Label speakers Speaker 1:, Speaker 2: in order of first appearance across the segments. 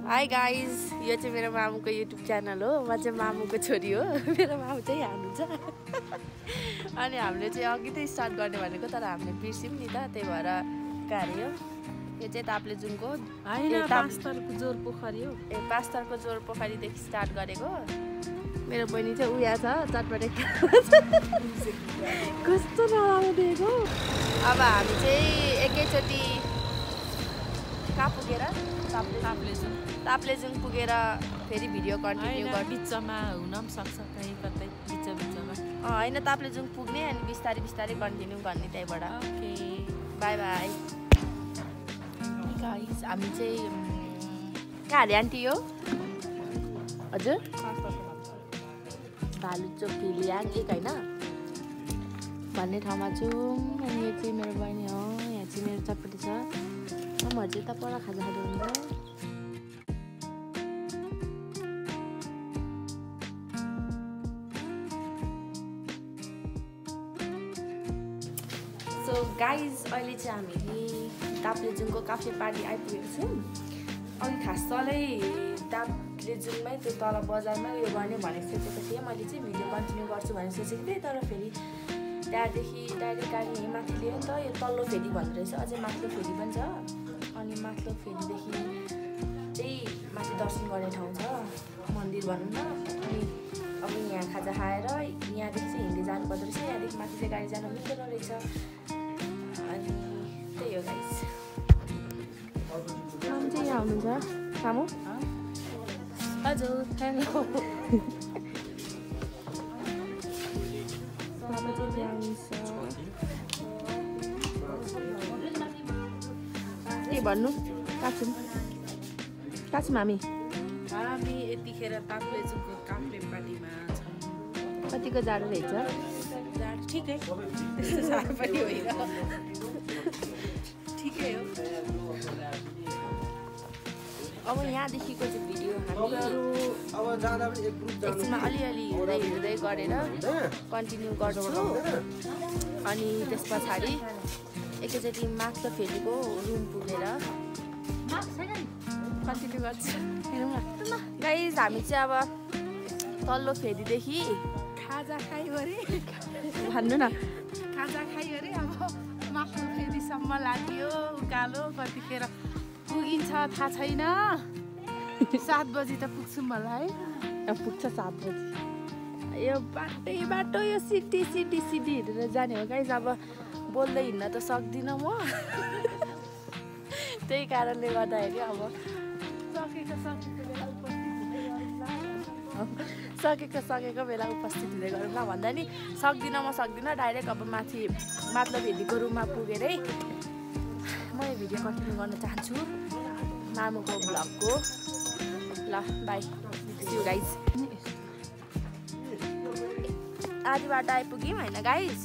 Speaker 1: Hi guys, यो चाहिँ मेरो मामुको युट्युब च्यानल हो। म चाहिँ मामुको छोरी हो। मेरो मामु चाहिँ यहाँ हुनुहुन्छ। अनि हामीले चाहिँ अघि त स्टार्ट गर्ने भनेको, तर हामीले बिर्स्यौँ नि त, त्यही भएर गाह्रो हो। यो चाहिँ ताप्लेजुङको
Speaker 2: पाँचतरको जोर पोखरी हो।
Speaker 1: पाँचतरको जोर पोखरीदेखि स्टार्ट गरेको। मेरो बहिनी चाहिँ उया छ, चटपटे कस्तो नराम्रो दिएको। अब हामी चाहिँ एकैचोटि कहाँ पुगेर ताप्लेजुङ पुगेर फेरि भिडियो कन्टिन्यू गर्छ।
Speaker 2: बिचमा हुन पनि सक्छ कहीँ कतै बिचमा
Speaker 1: होइन, ताप्लेजुङ पुग्ने अनि बिस्तारै बिस्तारै कन्टिन्यू गर्ने त्यहीँबाट।
Speaker 2: Okay,
Speaker 1: by by guys. हामी चाहिँ कहाँ अरे आन्टी हो? हजुर, भालुचोकी लियाङ एक होइन भन्ने ठाउँमा छु। अनि यो चाहिँ मेरो बहिनी हो। यहाँ चाहिँ मेरो चटपटी छ। महरू चाहिँ त पर खाजा खाँदै हुन्छ। सो गाइज, अहिले चाहिँ हामीले ताप्लेजुङको काफे पार्टी आइपुगेको छौँ। अघि खास तलै ताप्लेजुङमै त्यो तल बजारमा उयो गर्ने भनेर सोचेको थिएँ। मैले चाहिँ भिडियो कन्टिन्यू गर्छु भनेर सोचेको थिएँ, तर फेरि त्यहाँदेखि डाइरेक्ट गाडी यहीँ माथि लियो नि त। यो तल्लो फेरि भन्दो रहेछ, अझै माथिल्लो फेरि पनि छ। अनि माथिल्लो फेरिदेखि चाहिँ माथि दर्शन गर्ने ठाउँ छ, मन्दिर भनौँ न। अनि अब यहाँ खाजा खाएर यहाँदेखि चाहिँ हिँड्दै जानुपर्दो रहेछ। यहाँदेखि माथि चाहिँ गाडी जानु मिल्दैन रहेछ। अनि त्यही हो गाइस। मामु चाहिँ यहाँ हुनुहुन्छ। मामु
Speaker 2: हजुर, हेलो।
Speaker 1: के भन्नु? काछौँ हामी
Speaker 2: यतिखेर ताप्लेजुङको काफे पार्टीमा छौँ।
Speaker 1: कतिको जाडो रहेछ?
Speaker 2: जाडो ठिकै, त्यस्तो जाडो पनि होइन, ठिकै हो।
Speaker 1: अब यहाँदेखिको चाहिँ भिडियो हामी एकछिनमा अलिअलि हिँड्दै गरेर कन्टिन्यू गर्छु। अनि त्यस पछाडि एकैचोटि माथिल्लो फेरिको रुम पुगेर कन्टिन्यू गर्छु। हेरौँ न गाइस, हामी चाहिँ अब तल्लो फेरिदेखि
Speaker 2: खाजा खायो अरे,
Speaker 1: भन्नु न।
Speaker 2: खाजा खायो अरे। अब माथिल्लो फेरिसम्म लाग्यो उकालो। कतिखेर पुगिन्छ थाहा छैन। 7 बजी त पुग्छौँ होला है।
Speaker 1: पुग्छ 7 बजी। यो बाटो यो सिटी हिँडेर जाने हो गाइस। अब बोल्दै हिँड्न त सक्दिनँ म। त्यही कारणले गर्दाखेरि अब सकेको बेला उपस्थित हुँदै गरौँ न भन्दा नि सक्दिनँ डाइरेक्ट अब माथिल्लो भेदीको रुममा पुगेरै म यो भिडियो कन्टिन्यू गर्न चाहन्छु मामुको भ्लगको। ल बाई, सी यू गाइज। आधी बाटो आइपुग्यौँ होइन गाइज।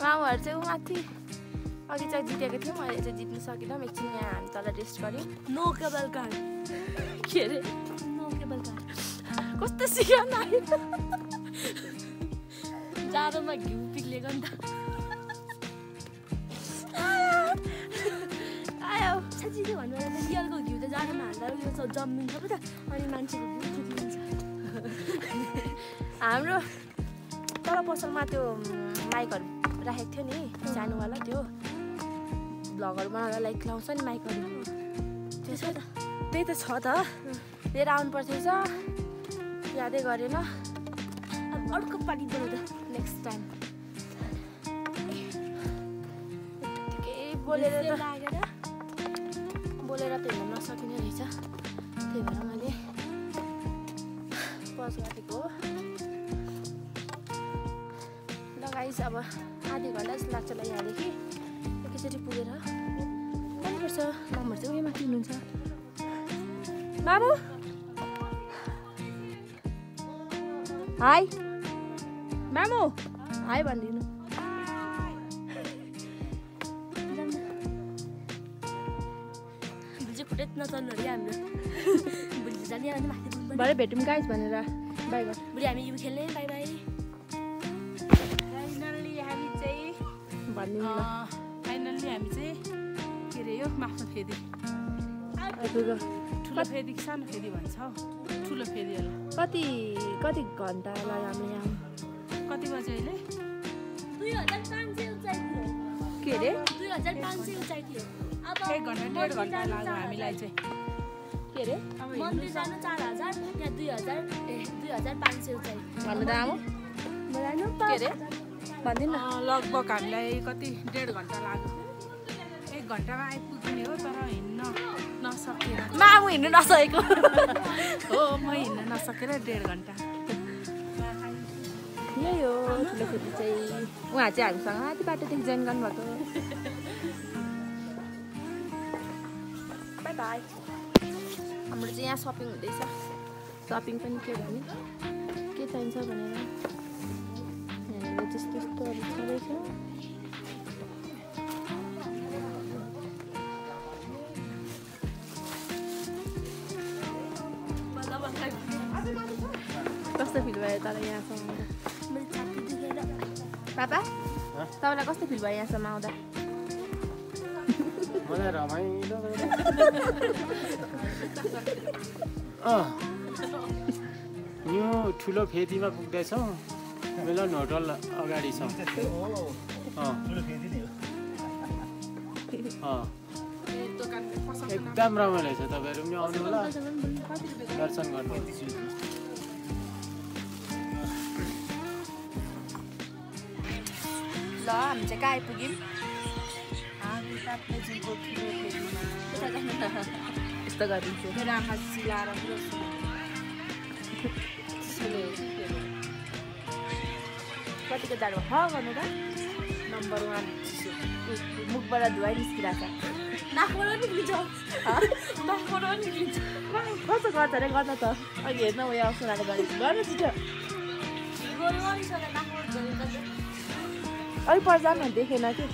Speaker 1: मामुहरू चाहिँ माथि अघि चाहिँ जितेको थियौँ, अहिले चाहिँ जित्नु सकिनँ। एकछिन यहाँ हामी तल रेस्ट गऱ्यौँ।
Speaker 2: No cable car.
Speaker 1: के अरे?
Speaker 2: नो केबल कार
Speaker 1: कस्तो सिकाउनु आयो?
Speaker 2: जाडोमा घिउ पिग्लेको नि त।
Speaker 1: आयो
Speaker 2: साँच्चै भन्नु रियलको घिउ त जाडोमा हाल्दा उयो जम्मिन्छ पो त। अनि मान्छेको घिउ फुटिन्छ।
Speaker 1: हाम्रो तल पसलमा त्यो माइकहरू राखेको थियो नि, सानोवाला त्यो भ्लगहरू बनाएर लाइक लाउँछ नि माइकहरू। त्यो छ त? त्यही त छ त, लिएर आउनुपर्छ रहेछ। यादै गरेन।
Speaker 2: अब अर्को पार्टी बनाउँदा
Speaker 1: नेक्स्ट टाइम। बोलेर त हिँड्न नसकिने रहेछ। त्यही भएर मैले पज गरेको हो। ल गाइस, अब आधी घन्टा जस्तो लाग्छ होला यहाँदेखि। एकैचोटि पुगेर जानुपर्छ। मामुहरू चाहिँ उयो माथि हुनुहुन्छ। मामु हाई। मामु हाई भनिदिनु।
Speaker 2: नचल्नु अरे हाम्रो। भोलि जाने अनि माथि
Speaker 1: भरे भेटौँ गाइस भनेर बाई गर।
Speaker 2: भोलि हामी यो खेल्ने। By by. फाइनल्ली हामी चाहिँ
Speaker 1: भनिदिनु।
Speaker 2: फाइनल्ली हामी चाहिँ के अरे यो माथि फेरि
Speaker 1: आइपुग्यो।
Speaker 2: ठुलो फेदी सानो फेदी भन्छ हौ ठुलो फेदीहरु
Speaker 1: कति घण्टा लाग्यो हामीले यहाँ
Speaker 2: कति बजे अहिले
Speaker 3: 2500 उचाइ थियो
Speaker 1: के रे
Speaker 3: 2500 उचाइ थियो अब
Speaker 2: 1 घण्टा 1.5 घण्टा लाग्यो हामीलाई चाहिँ
Speaker 1: के रे
Speaker 2: अब
Speaker 3: मन्दिर जानु 4000 यहाँ 2500 उचाइ
Speaker 1: भन्नु त आमा के रे भन्दिन
Speaker 2: लगभग हामीलाई कति 1.5 घण्टा लाग्यो 1 घण्टामा आइपुग्ने हो तर हिँड्न नसकेर
Speaker 1: मामु हिँड्नु नसकेको
Speaker 2: हो म हिँड्न नसकेर 1.5 घण्टा
Speaker 1: यही हो ठुलो फेदी चाहिँ उहाँ चाहिँ हामीसँग आधी बाटोदेखि जोइन गर्नुभएको बाई बाई हाम्रो चाहिँ यहाँ सपिङ हुँदैछ सपिङ पनि के भने के चाहिन्छ भनेर यहाँनिर त्यस्तो यस्तोहरू छँदैछ कस्तो फिल भयो तर यहाँसम्म पापा तपाईँलाई कस्तो फिल भयो यहाँसम्म आउँदा
Speaker 4: मलाई रमाइलो यो ठुलो फेदीमा पुग्दैछौँ मिलन होटल अगाडि छ एकदम रमाइलो छ तपाईँहरू पनि आउनु होला दर्शन गर्नु
Speaker 1: ल हामी चाहिँ कहाँ आइपुग्यौँ यस्तो गरिदिन्छु
Speaker 2: मेरो आँखा चिलाएर पुरो
Speaker 1: कतिको जाडो ह गर्नु त नम्बर 1 मुखबाट धुवाइ निस्किरहेको छ नाकबाट निक्लिन्छ नाकबाट निक्लिन्छ कस्तो गर्छ अरे गर्न त अघि हेर्न उयो अप्सनाले गरेको गर्नु छिटो अलिक पर जानु देखेन कि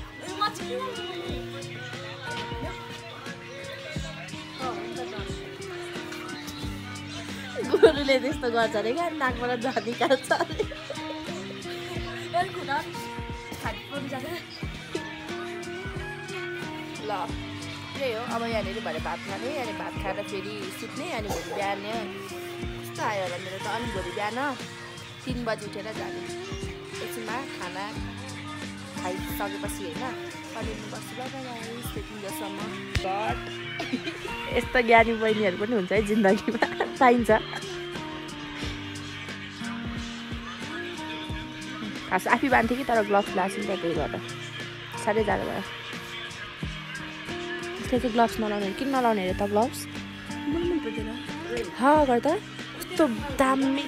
Speaker 1: गुरुले त्यस्तो गर्छ अरे क्या नाकबाट धुवा निकाल्छ अरे ल त्यही हो अब यहाँनिर भरे भात खाने अनि भात खाएर फेरि सुत्ने अनि भोलि बिहान कस्तो आयो होला मेरो त अनि भोलि बिहान 3 बजी उठेर जाने एकछिनमा खाना खाइसकेपछि होइन कलिम्पोङ बस्छु ल त्यतिन्जेलसम्म गड यस्तो ज्ञानी बहिनीहरू पनि हुन्छ है जिन्दगीमा पाइन्छ खास आफै बान्थेँ कि तर ग्लोभ्स लाएको नि त त्यही भएर साह्रै जाडो भयो त्यसले चाहिँ ग्लोभ्स नलाउने किन नलाउने अरे त ग्लोभ्स हा गर्दा कस्तो दामी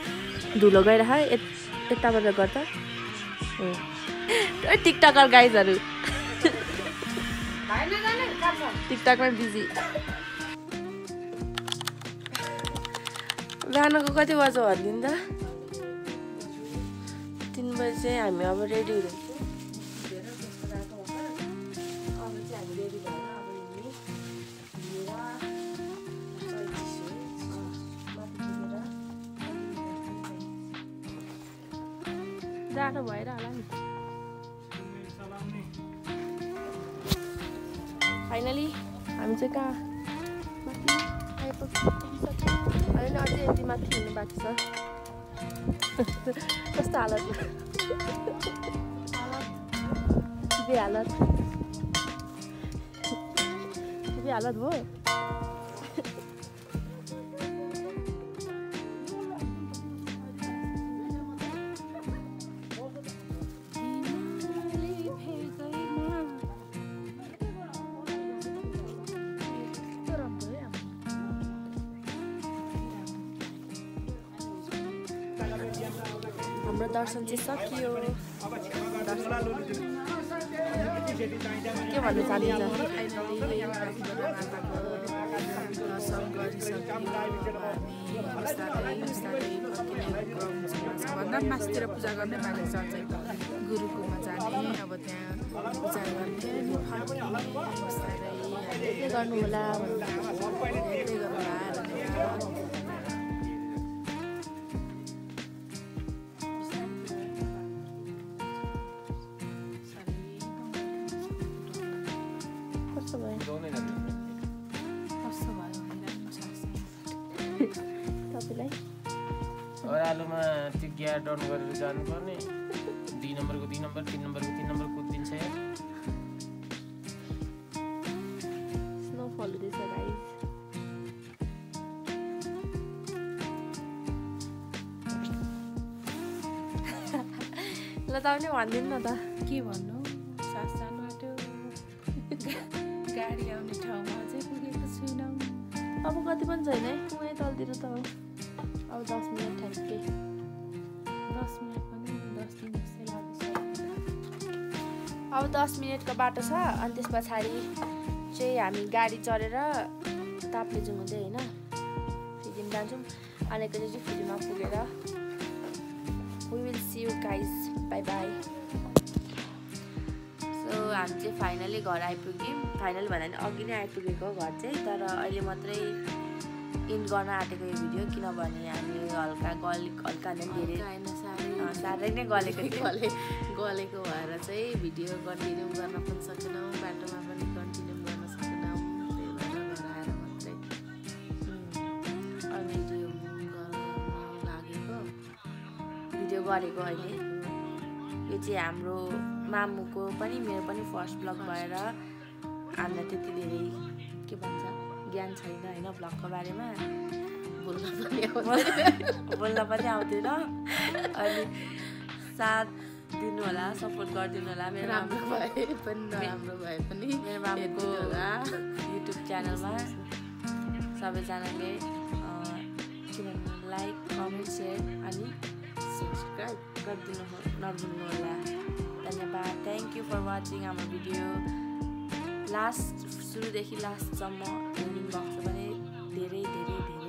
Speaker 1: धुलो गइरह यताबाट गर्दा टिकटकर गाइजहरू टिकटकमा बिजी बिहानको कति बजे भनिदिनु त 3 बजी चाहिँ हामी अब रेडी हुन्छौँ जाडो भएर होला नि फाइनली हामी चाहिँ कहाँ माथि आइपुग्छौँ होइन अझै यति माथि हिँड्नु बाँकी छ कस्तो हालत हालत हालत भयो हाम्रो दर्शन चाहिँ सकियो के भन्नु चाहनुहुन्छ
Speaker 2: भन्दा मास्तिर पूजा गर्ने बानी छ गुरुकुलमा जाने अब त्यहाँ पूजा गर्ने
Speaker 1: के गर्नु होला
Speaker 2: कस्तो भयो
Speaker 4: ओह्रालोमा त्यो गियर डाउन गरेर जानुपर्ने 2 नम्बरको 2 नम्बर 3 नम्बरको 3 नम्बर कुदिन्छ यार
Speaker 1: स्नोफल हुँदैछ गाइस ल तपाईँले भनिदिनु न त
Speaker 2: के भन्नु सास जानु आँट्यो गाडी आउने ठाउँमा अझै पुगेको छैनौँ
Speaker 1: अब कति पनि छैन है उहाँ तलतिर त हो अब 10 मिनट ठ्याक्कै
Speaker 2: 10 मिनट पनि 10 दिन जस्तै लाग्छ
Speaker 1: अब 10 मिनटको बाटो छ अनि त्यस पछाडि चाहिँ हामी गाडी चढेर ताप्लेजुङ हुँदै होइन फिजिम जान्छौँ अनि एकचोटि चाहिँ फिजिममा पुगेर we will see you guys bye bye so हामी चाहिँ फाइनली घर आइपुग्यौँ फाइनल भन्दा नि अघि नै आइपुगेको घर चाहिँ तर अहिले मात्रै इन गर्न आँटेको यो भिडियो किनभने हामी हल्का नै धेरै साह्रै नै गलेको
Speaker 2: गलेको भएर चाहिँ भिडियो कन्टिन्यू गर्न पनि सकेनौँ बाटोमा पनि कन्टिन्यू गर्न सकेनौँ त्यही भएर घर आएर मात्रै भिडियो
Speaker 1: गरेको अहिले यो चाहिँ हाम्रो मामुको पनि मेरो पनि फर्स्ट ब्लग भएर हामीलाई त्यति धेरै के भन्छ ज्ञान छैन होइन ब्लगको बारेमा बोल्न पनि आउँदैन अनि साथ दिनु होला सपोर्ट गरिदिनु होला मेरो
Speaker 2: राम्रो भए पनि नराम्रो भए पनि
Speaker 1: मेरो मामुको युट्युब च्यानलमा सबैजनाले लाइक कमेन्ट सेयर अनि सब्सक्राइब गरिदिनु नभुल्नु होला धन्यवाद थ्याङ्क यू फर वाचिङ हाम्रो भिडियो लास्ट सुरुदेखि लास्टसम्म हेरिदिनु भएको छ भने धेरै धेरै धेरै